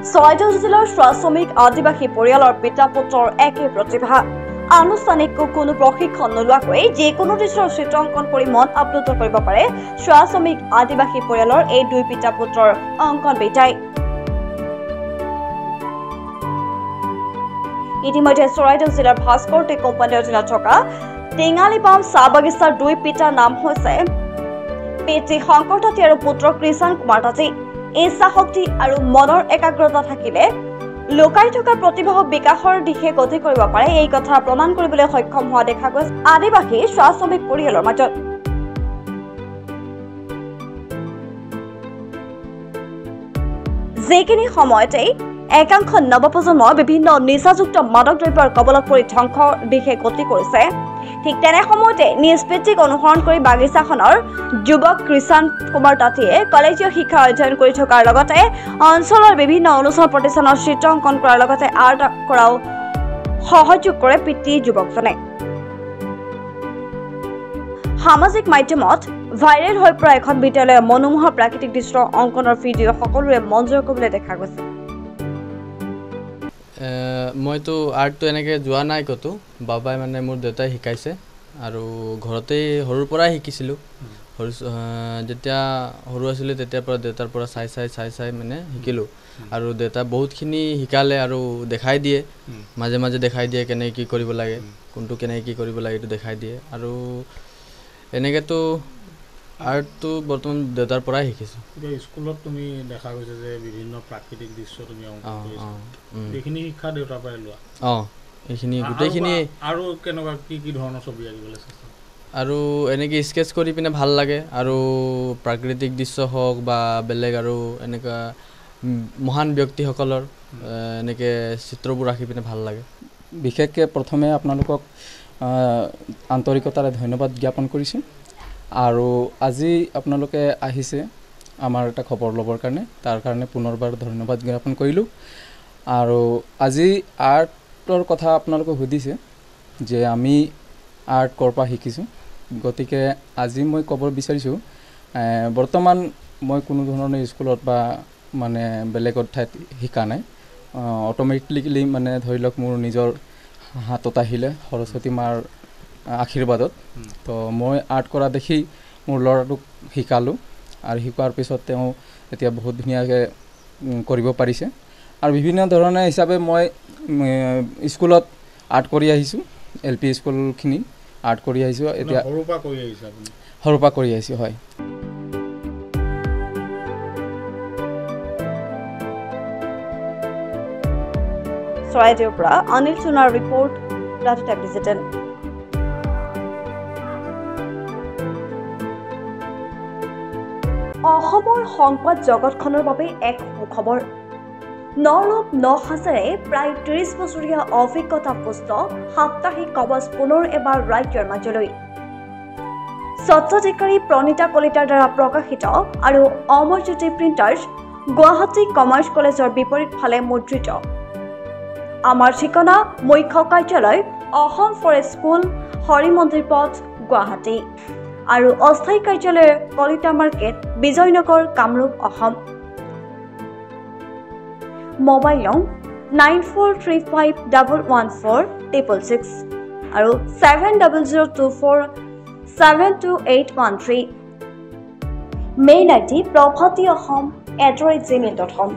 চৰাইদেউ জিলাৰ শ্ৰমিক আদিবাসী পৰিয়ালৰ পিতা পুত্ৰৰ একে প্ৰতিভা আনুষ্ঠানিক কোনো প্ৰশিক্ষণ নোলোৱাকৈ যিকোনো দৃশ্যৰ চিত্ৰাংকন কৰি মন আপ্লুত কৰিব পাৰে শ্ৰমিক আদিবাসী পৰিয়ালৰ এই দুই পিতা পুত্ৰৰ অংকন বিদ্যাই ইতিমধ্যে চৰাইদেউ জিলাৰ ভাস্কৰটি কোম্পানীৰ অধীনত থকা টেঙালিপাম চাহ বাগিচাৰ দুই পিতাৰ নাম হৈছে পিতৃ শংকৰ তাঁতী আৰু পুত্ৰ কৃষণ কুমাৰ তাঁতী ইচ্ছা শক্তি আৰু মনৰ একাগ্ৰতা থাকিলে লুকাই থকা প্ৰতিভা বিকাশৰ দিশে গতি কৰিব পাৰে এই কথা প্ৰমাণ কৰিবলৈ সক্ষম হোৱা দেখা গৈছে আদিবাসী শ্ৰমিক পৰিয়ালৰ মাজত যিখিনি সময়তেই একাংশ নৱপ্ৰজন্মৰ বিভিন্ন নিচাযুক্ত মাদক দ্ৰব্যৰ কবলত পৰি ধ্বংসৰ দিশে গতি কৰিছে ঠিক তেনে সময়তে নিজ পিতৃক অনুসৰণ কৰি বাগিচাখনৰ যুৱক কৃষণ কুমাৰ তাঁতীয়ে কলেজীয় শিক্ষা অধ্যয়ন কৰি থকাৰ লগতে অঞ্চলৰ বিভিন্ন অনুষ্ঠান প্ৰতিষ্ঠানৰ চিত্ৰাংকন কৰাৰ লগতে আৰ্ট কৰাও সহযোগ কৰে পিতৃ যুৱকজনে সামাজিক মাধ্যমত ভাইৰেল হৈ পৰা এখন বিদ্যালয়ৰ মনোমোহা প্ৰাকৃতিক দৃশ্য অংকনৰ ভিডিঅ' সকলোৰে মন জয় কৰিবলৈ দেখা গৈছে মইতো আৰ্টটো এনেকৈ যোৱা নাই ক'তো বাবাই মানে মোৰ দেউতাই শিকাইছে আৰু ঘৰতেই সৰুৰ পৰাই শিকিছিলোঁ যেতিয়া সৰু আছিলোঁ তেতিয়াৰ পৰা দেউতাৰ পৰা চাই মানে শিকিলোঁ আৰু দেউতা বহুতখিনি শিকালে আৰু দেখাই দিয়ে মাজে মাজে দেখাই দিয়ে কেনেকৈ কি কৰিব লাগে কোনটো কেনেকৈ কি কৰিব লাগে এইটো দেখাই দিয়ে আৰু এনেকৈতো আৰ্টটো বৰ্তমান দেউতাৰ পৰাই শিকিছোঁ স্কুলত তুমি দেখা গৈছে যে বিভিন্ন প্ৰাকৃতিক দৃশ্য তুমি অংকন কৰিছা এইখিনি শিক্ষা দেউতাৰ পৰাই লোৱা এইখিনি গোটেইখিনি আৰু কেনেকুৱা কি ধৰণৰ ছবি আঁকিবলৈ চেষ্টা আৰু এনেকৈ স্কেচ কৰি পিনে ভাল লাগে আৰু প্ৰাকৃতিক দৃশ্য হওক বা বেলেগ আৰু এনেকুৱা মহান ব্যক্তিসকলৰ এনেকৈ চিত্ৰবোৰ আঁকি পিনে ভাল লাগে বিশেষকৈ প্ৰথমে আপোনালোকক আন্তৰিকতাৰে ধন্যবাদ জ্ঞাপন কৰিছোঁ আৰু আজি আপোনালোকে আহিছে আমাৰ এটা খবৰ ল'বৰ কাৰণে তাৰ কাৰণে পুনৰবাৰ ধন্যবাদ জ্ঞাপন কৰিলোঁ আৰু আজি আৰ্টৰ কথা আপোনালোকে সুধিছে যে আমি আৰ্ট ক'ৰ পৰা শিকিছোঁ গতিকে আজি মই ক'ব বিচাৰিছোঁ বৰ্তমান মই কোনো ধৰণৰ স্কুলত বা মানে বেলেগৰ ঠাইত শিকা নাই অট'মেটিকলি মানে ধৰি লওক মোৰ নিজৰ হাতত আহিলে সৰস্বতী মাৰ আশীৰ্বাদত তো মই আৰ্ট কৰা দেখি মোৰ ল'ৰাটোক শিকালোঁ আৰু শিকোৱাৰ পিছত তেওঁ এতিয়া বহুত ধুনীয়াকৈ কৰিব পাৰিছে আৰু বিভিন্ন ধৰণে হিচাপে মই স্কুলত আৰ্ট কৰি আহিছোঁ LP স্কুলখিনি আৰ্ট কৰি আহিছোঁ এতিয়া সৰুৰ পৰা কৰি আহিছোঁ হয় চৰাইদেউৰ পৰা অনিল সোণাৰ ৰিপৰ্ট ৰাতি টাইম ডিজিটেল অসমৰ সংবাদ জগতখনৰ বাবে এক সুখবৰ নৰূপ নহাজাৰে প্ৰায় ৩০ বছৰীয়া অভিজ্ঞতা পুষ্ট সাপ্তাহিক কবচ পুনৰ এবাৰ ৰাজ্যৰ মাজলৈ স্বত্বাধিকাৰী প্ৰণীতা কলিতাৰ দ্বাৰা প্ৰকাশিত আৰু অমৰজ্যোতি প্ৰিণ্টাৰ্ছ গুৱাহাটী কমাৰ্চ কলেজৰ বিপৰীত ফালে মুদ্ৰিত আমাৰ ঠিকনা মুখ্য কাৰ্যালয় অসম ফৰেষ্ট স্কুল হৰিমন্দিৰ পথ গুৱাহাটী আৰু অস্থায়ী কাৰ্যালয় কলিতা মাৰ্কেট বিজয়নগৰ কামৰূপ অসম মোবাইল নং 9435114666 আৰু 7024722813 মেইল ID probhatiahom@gmail.com